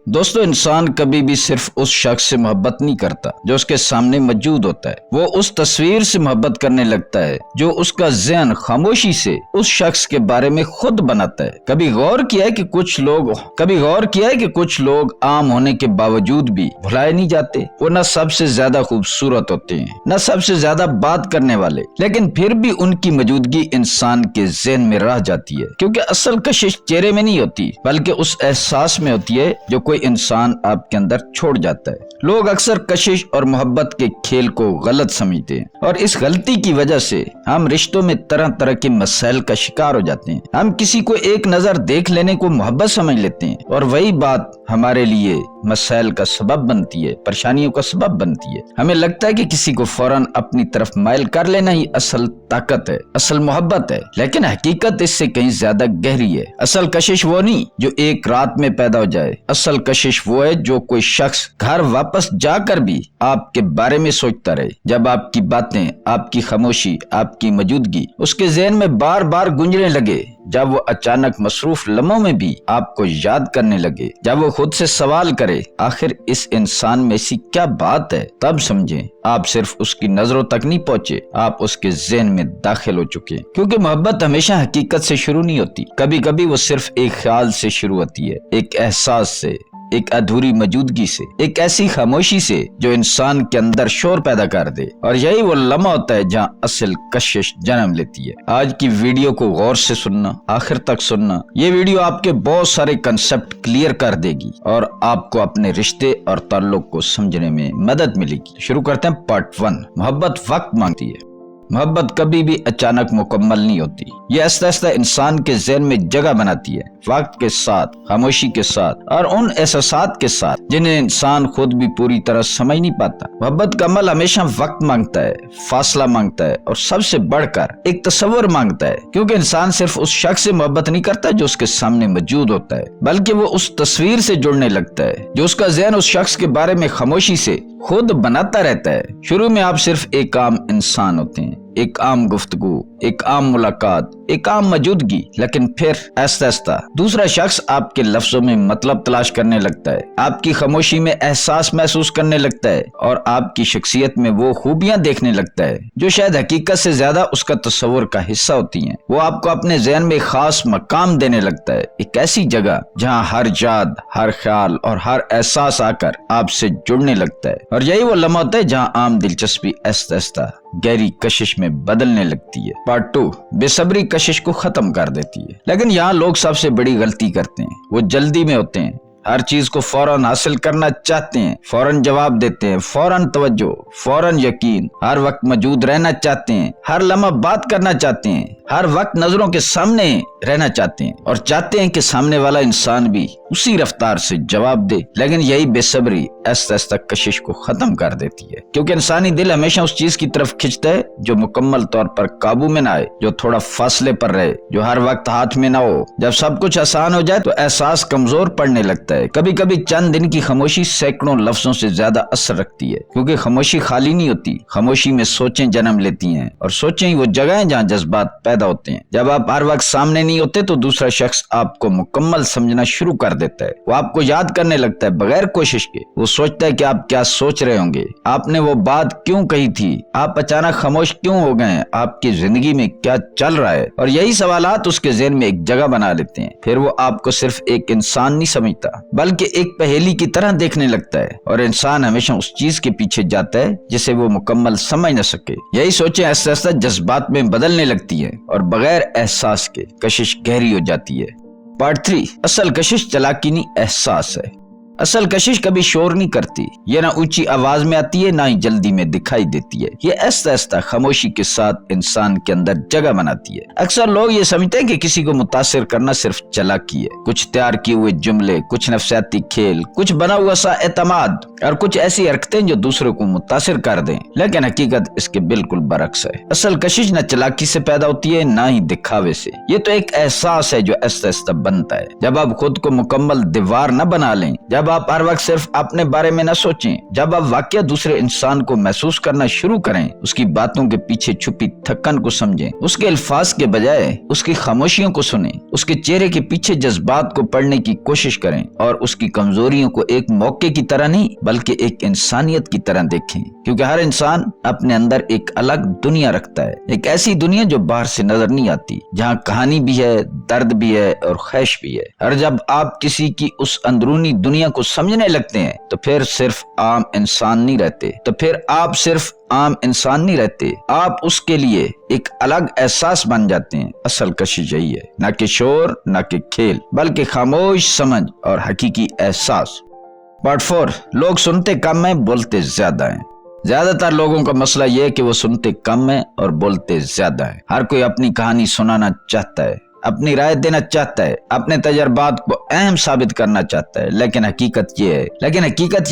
دوستو انسان کبھی بھی صرف اس شخص سے محبت نہیں کرتا جو اس کے سامنے موجود ہوتا ہے، وہ اس تصویر سے محبت کرنے لگتا ہے جو اس کا ذہن خاموشی سے اس شخص کے بارے میں خود بناتا ہے۔ کبھی غور کیا ہے کہ کچھ لوگ عام ہونے کے باوجود بھی بھلائے نہیں جاتے؟ وہ نہ سب سے زیادہ خوبصورت ہوتے ہیں، نہ سب سے زیادہ بات کرنے والے، لیکن پھر بھی ان کی موجودگی انسان کے ذہن میں رہ جاتی ہے، کیونکہ اصل کشش چہرے میں نہیں ہوتی بلکہ اس احساس میں ہوتی ہے جو کوئی انسان آپ کے اندر چھوڑ جاتا ہے۔ لوگ اکثر کشش اور محبت کے کھیل کو غلط سمجھتے ہیں، اور اس غلطی کی وجہ سے ہم رشتوں میں طرح طرح کے مسائل کا شکار ہو جاتے ہیں۔ ہم کسی کو ایک نظر دیکھ لینے کو محبت سمجھ لیتے ہیں، اور وہی بات ہمارے لیے مسائل کا سبب بنتی ہے، پریشانیوں کا سبب بنتی ہے۔ ہمیں لگتا ہے کہ کسی کو فوراً اپنی طرف مائل کر لینا ہی اصل طاقت ہے، اصل محبت ہے، لیکن حقیقت اس سے کہیں زیادہ گہری ہے۔ اصل کشش وہ نہیں جو ایک رات میں پیدا ہو جائے، اصل کشش وہ ہے جو کوئی شخص گھر واپس جا کر بھی آپ کے بارے میں سوچتا رہے، جب آپ کی باتیں، آپ کی خاموشی، آپ کی موجودگی اس کے ذہن میں بار بار گونجنے لگے، جب وہ اچانک مصروف لمحوں میں بھی آپ کو یاد کرنے لگے، جب وہ خود سے سوال کرے آخر اس انسان میں ایسی کیا بات ہے، تب سمجھیں آپ صرف اس کی نظروں تک نہیں پہنچے، آپ اس کے ذہن میں داخل ہو چکے۔ کیونکہ محبت ہمیشہ حقیقت سے شروع نہیں ہوتی، کبھی کبھی وہ صرف ایک خیال سے شروع ہوتی ہے، ایک احساس سے، ایک ادھوری موجودگی سے، ایک ایسی خاموشی سے جو انسان کے اندر شور پیدا کر دے، اور یہی وہ لمحہ ہوتا ہے جہاں اصل کشش جنم لیتی ہے۔ آج کی ویڈیو کو غور سے سننا، آخر تک سننا، یہ ویڈیو آپ کے بہت سارے کنسپٹ کلیئر کر دے گی اور آپ کو اپنے رشتے اور تعلق کو سمجھنے میں مدد ملے گی۔ شروع کرتے ہیں پارٹ 1۔ محبت وقت مانگتی ہے۔ محبت کبھی بھی اچانک مکمل نہیں ہوتی، یہ آہستہ آہستہ انسان کے ذہن میں جگہ بناتی ہے، وقت کے ساتھ، خاموشی کے ساتھ، اور ان احساسات کے ساتھ جنہیں انسان خود بھی پوری طرح سمجھ نہیں پاتا۔ محبت کا عمل ہمیشہ وقت مانگتا ہے، فاصلہ مانگتا ہے، اور سب سے بڑھ کر ایک تصور مانگتا ہے، کیونکہ انسان صرف اس شخص سے محبت نہیں کرتا جو اس کے سامنے موجود ہوتا ہے، بلکہ وہ اس تصویر سے جڑنے لگتا ہے جو اس کا ذہن اس شخص کے بارے میں خاموشی سے خود بناتا رہتا ہے۔ شروع میں آپ صرف ایک عام انسان ہوتے ہیں، ایک عام گفتگو، ایک عام ملاقات، ایک عام موجودگی، لیکن پھر آہستہ آہستہ دوسرا شخص آپ کے لفظوں میں مطلب تلاش کرنے لگتا ہے، آپ کی خاموشی میں احساس محسوس کرنے لگتا ہے، اور آپ کی شخصیت میں وہ خوبیاں دیکھنے لگتا ہے جو شاید حقیقت سے زیادہ اس کا تصور کا حصہ ہوتی ہیں۔ وہ آپ کو اپنے ذہن میں خاص مقام دینے لگتا ہے، ایک ایسی جگہ جہاں ہر یاد، ہر خیال اور ہر احساس آ کر آپ سے جڑنے لگتا ہے، اور یہی وہ لمحہ ہوتا ہے جہاں عام دلچسپی آہستہ آہستہ گہری کشش میں بدلنے لگتی ہے۔ پارٹ 2۔ بے صبری کشش کو ختم کر دیتی ہے۔ لیکن یہاں لوگ سب سے بڑی غلطی کرتے ہیں، وہ جلدی میں ہوتے ہیں، ہر چیز کو فوراً حاصل کرنا چاہتے ہیں، فوراً جواب دیتے ہیں، فوراً توجہ، فوراً یقین، ہر وقت موجود رہنا چاہتے ہیں، ہر لمحہ بات کرنا چاہتے ہیں، ہر وقت نظروں کے سامنے رہنا چاہتے ہیں، اور چاہتے ہیں کہ سامنے والا انسان بھی اسی رفتار سے جواب دے۔ لیکن یہی بے صبری آہستہ آہستہ کشش کو ختم کر دیتی ہے، کیونکہ انسانی دل ہمیشہ اس چیز کی طرف کھنچتا ہے جو مکمل طور پر قابو میں نہ آئے، جو تھوڑا فاصلے پر رہے، جو ہر وقت ہاتھ میں نہ ہو۔ جب سب کچھ آسان ہو جائے تو احساس کمزور پڑنے لگتا ہے۔ کبھی کبھی چند دن کی خاموشی سینکڑوں لفظوں سے زیادہ اثر رکھتی ہے، کیونکہ خاموشی خالی نہیں ہوتی، خاموشی میں سوچیں جنم لیتی ہیں، اور سوچیں ہی وہ جگہ ہیں جہاں جذبات پیدا ہوتے ہیں۔ جب آپ ہر وقت سامنے نہیں ہوتے تو دوسرا شخص آپ کو مکمل سمجھنا شروع کر دیتا ہے، وہ آپ کو یاد کرنے لگتا ہے بغیر کوشش کے، وہ سوچتا ہے کہ آپ کیا سوچ رہے ہوں گے، آپ نے وہ بات کیوں کہی تھی، آپ اچانک خاموش کیوں ہو گئے، آپ کی زندگی میں کیا چل رہا ہے، اور یہی سوالات اس کے ذہن میں ایک جگہ بنا لیتے ہیں۔ پھر وہ آپ کو صرف ایک انسان نہیں سمجھتا بلکہ ایک پہیلی کی طرح دیکھنے لگتا ہے، اور انسان ہمیشہ اس چیز کے پیچھے جاتا ہے جسے وہ مکمل سمجھ نہ سکے۔ یہی سوچیں آہستہ آہستہ جذبات میں بدلنے لگتی ہیں، اور بغیر احساس کے کشش گہری ہو جاتی ہے۔ پارٹ 3۔ اصل کشش چالاکی نہیں، احساس ہے۔ اصل کشش کبھی شور نہیں کرتی، یہ نہ اونچی آواز میں آتی ہے، نہ ہی جلدی میں دکھائی دیتی ہے، یہ آہستہ آہستہ خاموشی کے ساتھ انسان کے اندر جگہ بناتی ہے۔ اکثر لوگ یہ سمجھتے ہیں کہ کسی کو متاثر کرنا صرف چالاکی ہے، کچھ تیار کیے ہوئے جملے، کچھ نفسیاتی کھیل، کچھ بنا ہوا سا اعتماد، اور کچھ ایسی حرکتیں جو دوسروں کو متاثر کر دیں، لیکن حقیقت اس کے بالکل برعکس ہے۔ اصل کشش نہ چالاکی سے پیدا ہوتی ہے، نہ ہی دکھاوے سے، یہ تو ایک احساس ہے جو آہستہ آہستہ بنتا ہے۔ جب آپ خود کو مکمل دیوار نہ بنا لیں، جب जब आप हर वक्त सिर्फ अपने बारे में न सोचें, जब आप वाकई दूसरे इंसान को महसूस करना शुरू करें, उसकी बातों के पीछे छुपी थकन को समझें, उसके अल्फाज के बजाय उसकी खामोशियों को सुनें, उसके चेहरे के पीछे जज्बात को पढ़ने की कोशिश करें और उसकी कमजोरियों को एक मौके की तरह नहीं बल्कि एक इंसानियत की तरह देखें, क्योंकि हर इंसान अपने अंदर एक अलग दुनिया रखता है, एक ऐसी दुनिया जो बाहर से नजर नहीं आती, जहाँ कहानी भी है, दर्द भी है और ख्वाहिश भी है। और जब आप किसी की उस अंदरूनी दुनिया को समझने लगते हैं तो फिर सिर्फ आम इंसान नहीं रहते, आप उसके लिए एक अलग एहसास बन जाते हैं। असल कशिश यही है, न कि शोर, न कि खेल, बल्कि खामोश समझ और हकीकी एहसास। पार्ट 4, लोग सुनते कम हैं, बोलते ज्यादा हैं। ज्यादातर लोगों का मसला यह है कि वो सुनते कम है और बोलते ज्यादा है। हर कोई अपनी कहानी सुनाना चाहता है, अपनी राय देना चाहता है, अपने तजर्बात को अहम साबित करना चाहता है, लेकिन हकीकत ये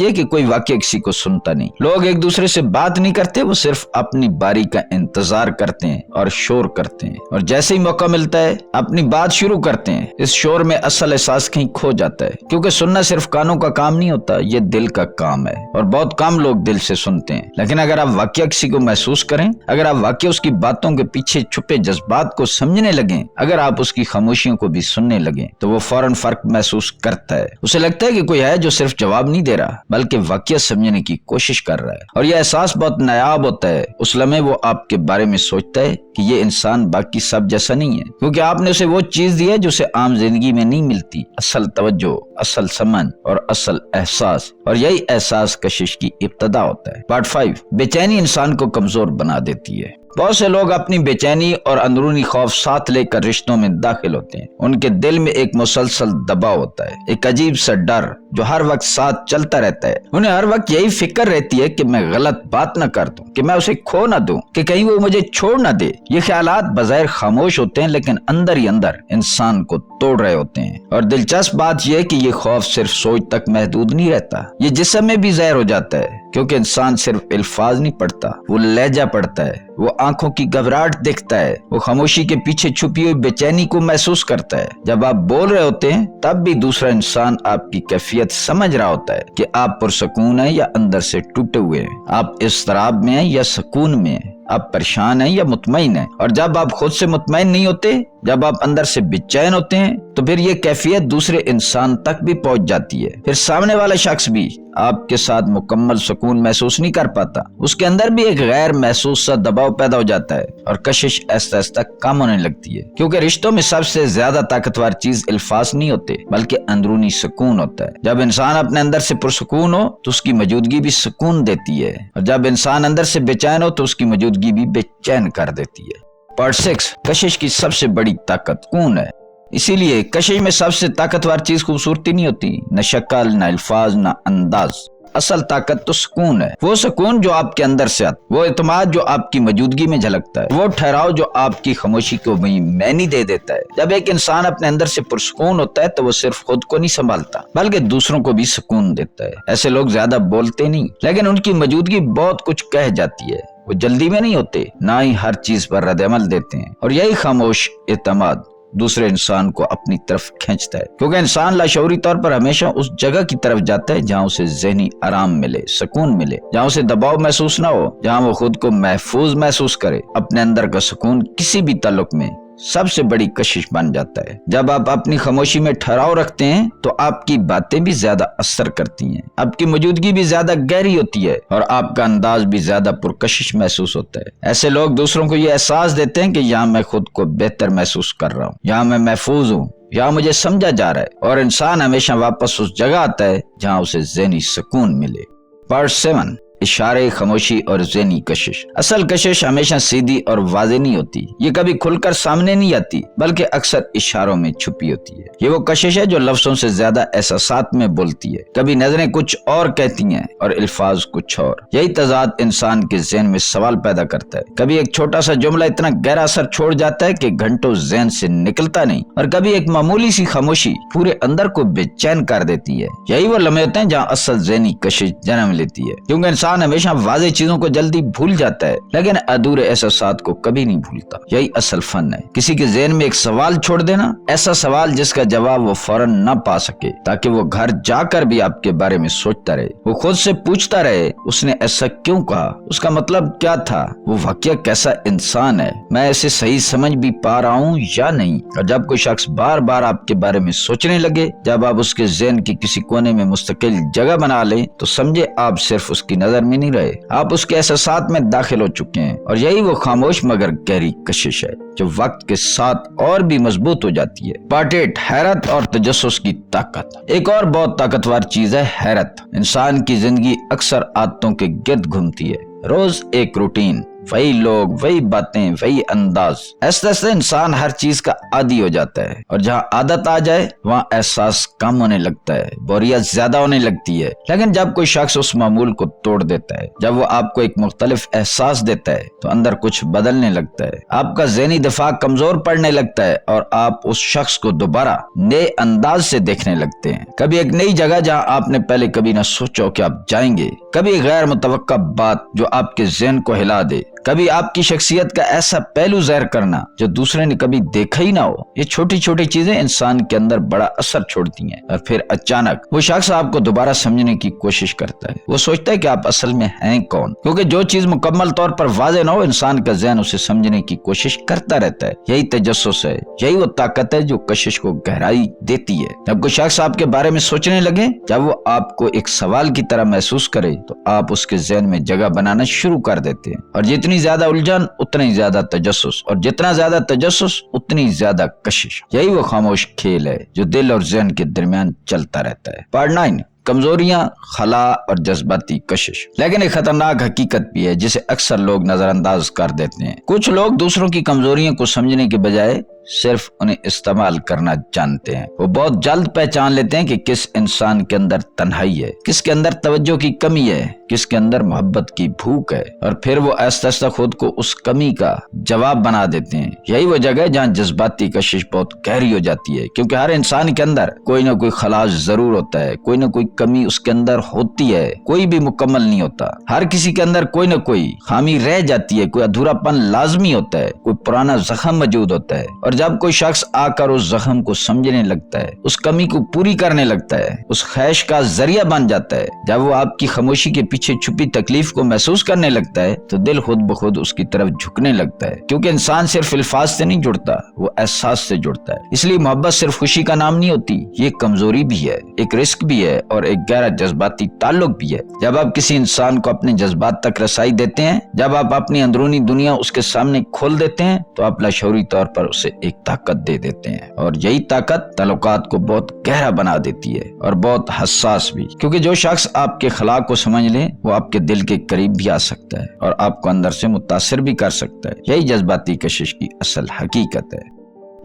है कि कोई वाकई किसी को सुनता नहीं। लोग एक दूसरे से बात नहीं करते, वो सिर्फ अपनी बारी का इंतजार करते हैं और शोर करते हैं, और जैसे ही मौका मिलता है अपनी बात शुरू करते हैं। इस शोर में असल एहसास कहीं खो जाता है, क्योंकि सुनना सिर्फ कानों का काम नहीं होता, ये दिल का काम है, और बहुत कम लोग दिल से सुनते हैं। लेकिन अगर आप वाकई किसी को महसूस करें, अगर आप वाकई उसकी बातों के पीछे छुपे जज्बात को समझने लगें, अगर आप उसकी खामोशियों को भी सुनने लगे, तो वो फौरन फर्क महसूस करता है। उसे लगता है कि कोई है जो सिर्फ जवाब नहीं दे रहा बल्कि वाकई समझने की कोशिश कर रहा है, और यह एहसास बहुत नायाब होता है। उस लम्हे वो आपके बारे में सोचता है कि ये इंसान बाकी सब जैसा नहीं है, क्योंकि आपने उसे वो चीज दी है जो उसे आम जिंदगी में नहीं मिलती, असल तवज्जो, असल समझ और असल एहसास। और यही एहसास कशिश की इब्तदा होता है। पार्ट 5, बेचैनी इंसान को कमजोर बना देती है। बहुत से लोग अपनी बेचैनी और अंदरूनी खौफ साथ लेकर रिश्तों में दाखिल होते हैं। उनके दिल में एक मुसलसल दबाव होता है, एक अजीब सा डर जो हर वक्त साथ चलता रहता है। उन्हें हर वक्त यही फिक्र रहती है कि मैं गलत बात न कर दूं, कि मैं उसे खो न दूं, कि कहीं वो मुझे छोड़ न दे। ये ख्यालात बज़ाहिर खामोश होते हैं, लेकिन अंदर ही अंदर इंसान को तोड़ रहे होते हैं। और दिलचस्प बात यह है कि ये खौफ सिर्फ सोच तक महदूद नहीं रहता, ये जिस्म में भी ज़ाहिर हो जाता है, क्योंकि इंसान सिर्फ अल्फाज नहीं पढ़ता, वो लहजा पढ़ता है, वो आंखों की घबराहट देखता है, वो खामोशी के पीछे छुपी हुई बेचैनी को महसूस करता है। जब आप बोल रहे होते हैं तब भी दूसरा इंसान आपकी कैफियत समझ रहा होता है कि आप पुरसकून हैं या अंदर से टूटे हुए हैं, आप इज़्तिराब में हैं या सुकून में हैं, आप परेशान हैं या मुतमईन हैं। और जब आप खुद से मुतमईन नहीं होते, जब आप अंदर से बेचैन होते हैं, तो फिर ये कैफियत दूसरे इंसान तक भी पहुंच जाती है। फिर सामने वाला शख्स भी आपके साथ मुकम्मल सुकून महसूस नहीं कर पाता, उसके अंदर भी एक गैर महसूस सा दबाव पैदा हो जाता है और कशिश आहिस्ता आहिस्ता कम होने लगती है। क्योंकि रिश्तों में सबसे ज्यादा ताकतवर चीज अल्फाज नहीं होते बल्कि अंदरूनी सुकून होता है। जब इंसान अपने अंदर से पुरसुकून हो तो उसकी मौजूदगी भी सुकून देती है, और जब इंसान अंदर से बेचैन हो तो उसकी मौजूदगी भी बेचैन कर देती है। पार्ट 6, कशिश की सबसे बड़ी ताकत कौन है। इसीलिए कशिश में सबसे ताकतवर चीज खूबसूरती नहीं होती, न शक्ल, न अल्फाज, न अंदाज। असल ताकत तो सुकून है, वो सुकून जो आपके अंदर से आता, वो इत्मीनान जो आपकी मौजूदगी में झलकता है, वो ठहराव जो आपकी खामोशी को वहीं मैनी दे देता है। जब एक इंसान अपने अंदर से पुरसुकून होता है तो वो सिर्फ खुद को नहीं संभालता बल्कि दूसरों को भी सुकून देता है। ऐसे लोग ज्यादा बोलते नहीं, लेकिन उनकी मौजूदगी बहुत कुछ कह जाती है। वो जल्दी में नहीं होते, ना ही हर चीज पर रद्द-ए-अमल देते हैं, और यही खामोश इत्मीनान दूसरे इंसान को अपनी तरफ खींचता है। क्योंकि इंसान लाशऊरी तौर पर हमेशा उस जगह की तरफ जाता है जहाँ उसे ज़हनी आराम मिले, सुकून मिले, जहाँ उसे दबाव महसूस ना हो, जहाँ वो खुद को महफूज महसूस करे। अपने अंदर का सुकून किसी भी ताल्लुक में सबसे बड़ी कशिश बन जाता है। जब आप अपनी खामोशी में ठहराव रखते हैं तो आपकी बातें भी ज्यादा असर करती हैं, आपकी मौजूदगी भी ज्यादा गहरी होती है, और आपका अंदाज भी ज्यादा पुरकशिश महसूस होता है। ऐसे लोग दूसरों को ये एहसास देते हैं कि यहाँ मैं खुद को बेहतर महसूस कर रहा हूँ, यहाँ मैं महफूज हूँ, यहाँ मुझे समझा जा रहा है, और इंसान हमेशा वापस उस जगह आता है जहाँ उसे ज़हनी सुकून मिले। पार्ट 7, इशारे, खामोशी और ज़हनी कशिश। असल कशिश हमेशा सीधी और वाज़ेह नहीं होती, ये कभी खुलकर सामने नहीं आती बल्कि अक्सर इशारों में छुपी होती है। ये वो कशिश है जो लफ्जों से ज्यादा एहसासात में बोलती है। कभी नजरें कुछ और कहती हैं और अल्फाज कुछ और। यही तजाद इंसान के ज़हन में सवाल पैदा करता है। कभी एक छोटा सा जुमला इतना गहरा असर छोड़ जाता है कि घंटों ज़हन से निकलता नहीं, और कभी एक मामूली सी खामोशी पूरे अंदर को बेचैन कर देती है। यही वो लम्हे होते हैं जहाँ असल ज़हनी कशिश जन्म लेती है, क्योंकि इंसान इंसान हमेशा वाज़ेह चीजों को जल्दी भूल जाता है लेकिन अधूरे एहसासात को कभी नहीं भूलता। यही असल फन है, किसी के ज़हन में एक सवाल छोड़ देना, ऐसा सवाल जिसका जवाब वो फौरन न पा सके, ताकि वो घर जाकर भी आपके बारे में सोचता रहे, वो खुद से पूछता रहे उसने ऐसा क्यों कहा, उसका मतलब क्या था, वो वाकया कैसा इंसान है, मैं इसे सही समझ भी पा रहा हूँ या नहीं। और जब कोई शख्स बार बार आपके बारे में सोचने लगे, जब आप उसके ज़हन की किसी कोने में मुस्तकिल जगह बना लें, तो समझे आप सिर्फ उसकी नजर में नहीं रहे, आप उसके एहसासात में दाखिल हो चुके हैं। और यही वो खामोश मगर गहरी कशिश है जो वक्त के साथ और भी मजबूत हो जाती है। पार्ट 8, हैरत और तजस्सुस की ताकत। एक और बहुत ताकतवर चीज है हैरत। इंसान की जिंदगी अक्सर आदतों के गिर्द घूमती है, रोज एक रूटीन, वही लोग, वही बातें, वही अंदाज। ऐसे इंसान हर चीज का आदी हो जाता है और जहाँ आदत आ जाए वहाँ एहसास कम होने लगता है, बोरियत ज्यादा होने लगती है। लेकिन जब कोई शख्स उस मामूल को तोड़ देता है, जब वो आपको एक मुख्तलिफ एहसास देता है, तो अंदर कुछ बदलने लगता है, आपका ज़हनी दिफा कमजोर पड़ने लगता है और आप उस शख्स को दोबारा नए अंदाज से देखने लगते हैं। कभी एक नई जगह जहाँ आपने पहले कभी न सोचा कि आप जाएंगे, कभी गैर मुतवक्का बात जो आपके ज़हन को हिला दे, कभी आपकी शख्सियत का ऐसा पहलू ज़ाहिर करना जो दूसरे ने कभी देखा ही ना हो। ये छोटी छोटी चीजें इंसान के अंदर बड़ा असर छोड़ती हैं। और फिर अचानक वो शख्स आपको दोबारा समझने की कोशिश करता है, वो सोचता है कि आप असल में हैं कौन, क्योंकि जो चीज मुकम्मल तौर पर वाज़ेह ना हो, इंसान का ज़हन उसे समझने की कोशिश करता रहता है। यही तजस्सुस है, यही वो ताकत है जो कशिश को गहराई देती है। जब कोई शख्स आपके बारे में सोचने लगे, जब वो आपको एक सवाल की तरह महसूस करे, तो आप उसके ज़हन में जगह बनाना शुरू कर देते हैं। और जितनी ज्यादा उलझन उतनी ज्यादा तजस्सुस, और जितना ज्यादा तजस्सुस उतनी ज्यादा कशिश। यही वो खामोश खेल है जो दिल और ज़हन के दरमियान चलता रहता है। पार्ट 9, कमजोरियां, खला और जज्बाती कशिश। लेकिन एक खतरनाक हकीकत भी है जिसे अक्सर लोग नजरअंदाज कर देते हैं। कुछ लोग दूसरों की कमजोरियों को समझने के बजाय सिर्फ उन्हें इस्तेमाल करना जानते हैं। वो बहुत जल्द पहचान लेते हैं कि किस इंसान के अंदर तन्हाई है, किसके अंदर तवज्जो की कमी है, किसके अंदर मोहब्बत की भूख है, और फिर वो आहिस्ता आहिस्ता खुद को उस कमी का जवाब बना देते हैं। यही वो जगह है जहाँ जज्बाती कशिश बहुत गहरी हो जाती है, क्योंकि हर इंसान के अंदर कोई ना कोई खलास जरूर होता है, कोई ना कोई कमी उसके अंदर होती है, कोई भी मुकम्मल नहीं होता। हर किसी के अंदर कोई ना कोई खामी रह जाती है, कोई अधूरापन लाजमी होता है, कोई पुराना जख्म मौजूद होता है। और जब कोई शख्स आकर उस जख्म को समझने लगता है, उस कमी को पूरी करने लगता है, उस ख्वाहिश का जरिया बन जाता है, जब वो आपकी खामोशी के पीछे छुपी तकलीफ को महसूस करने लगता है, तो दिल खुद ब खुद उसकी तरफ झुकने लगता है। क्योंकि इंसान सिर्फ अल्फाज से नहीं जुड़ता, वो एहसास से जुड़ता है। इसलिए मोहब्बत सिर्फ खुशी का नाम नहीं होती, ये कमजोरी भी है, एक रिस्क भी है और एक गहरा जज्बाती ताल्लुक भी है। जब आप किसी इंसान को अपने जज्बात तक रसाई देते हैं, जब आप अपनी अंदरूनी दुनिया उसके सामने खोल देते हैं, तो आप लाशऊरी तौर पर उसे एक ताकत दे देते हैं। और यही ताकत ताल्लुकात को बहुत गहरा बना देती है और बहुत हसास भी, क्योंकि जो शख्स आपके खलाक को समझ ले, वो आपके दिल के करीब भी आ सकता है और आपको अंदर से मुतासिर भी कर सकता है। यही जज्बाती कशिश की असल हकीकत है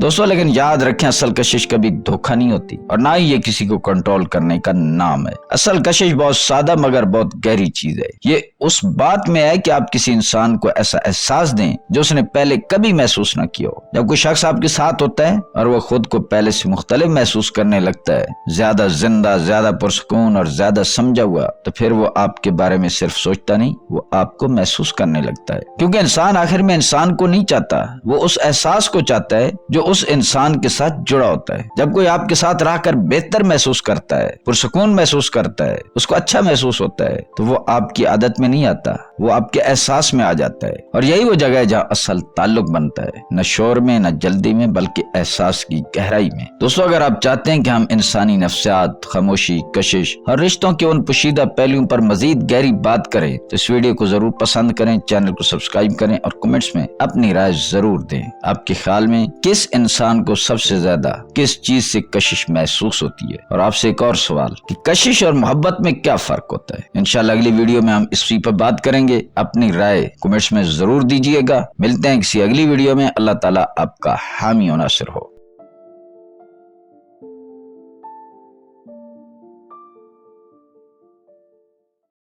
दोस्तों। लेकिन याद रखें, असल कशिश कभी धोखा नहीं होती और ना ही ये किसी को कंट्रोल करने का नाम है। असल कशिश बहुत सादा मगर बहुत गहरी चीज है। ये उस बात में है कि आप किसी इंसान को ऐसा एहसास दें जो उसने पहले कभी महसूस न किया हो। जब कोई शख्स आपके साथ होता है और वो खुद को पहले से मुख्तलिफ महसूस करने लगता है, ज्यादा जिंदा, ज्यादा पुरसुकून और ज्यादा समझा हुआ, तो फिर वो आपके बारे में सिर्फ सोचता नहीं, वो आपको महसूस करने लगता है। क्योंकि इंसान आखिर में इंसान को नहीं चाहता, वो उस एहसास को चाहता है जो उस इंसान के साथ जुड़ा होता है। जब कोई आपके साथ रहकर बेहतर महसूस करता है, पुरसुकून महसूस करता है, उसको अच्छा महसूस होता है, तो वो आपकी आदत में नहीं आता, वो आपके एहसास में आ जाता है। और यही वो जगह है जहाँ असल ताल्लुक बनता है, न शोर में, न जल्दी में, बल्कि एहसास की गहराई में। दोस्तों, अगर आप चाहते हैं कि हम इंसानी नफ्सियात, खामोशी, कशिश और रिश्तों के उन पोशीदा पहलुओं पर मजीद गहरी बात करें, तो इस वीडियो को जरूर पसंद करें, चैनल को सब्सक्राइब करें और कमेंट्स में अपनी राय जरूर दें। आपके ख्याल में किस इंसान को सबसे ज्यादा किस चीज से कशिश महसूस होती है? और आपसे एक और सवाल कि कशिश और मोहब्बत में क्या फर्क होता है? इंशाल्लाह अगली वीडियो में हम इस पर बात करेंगे। अपनी राय कमेंट्स में जरूर दीजिएगा। मिलते हैं किसी अगली वीडियो में। अल्लाह ताला आपका हामी और नासिर हो।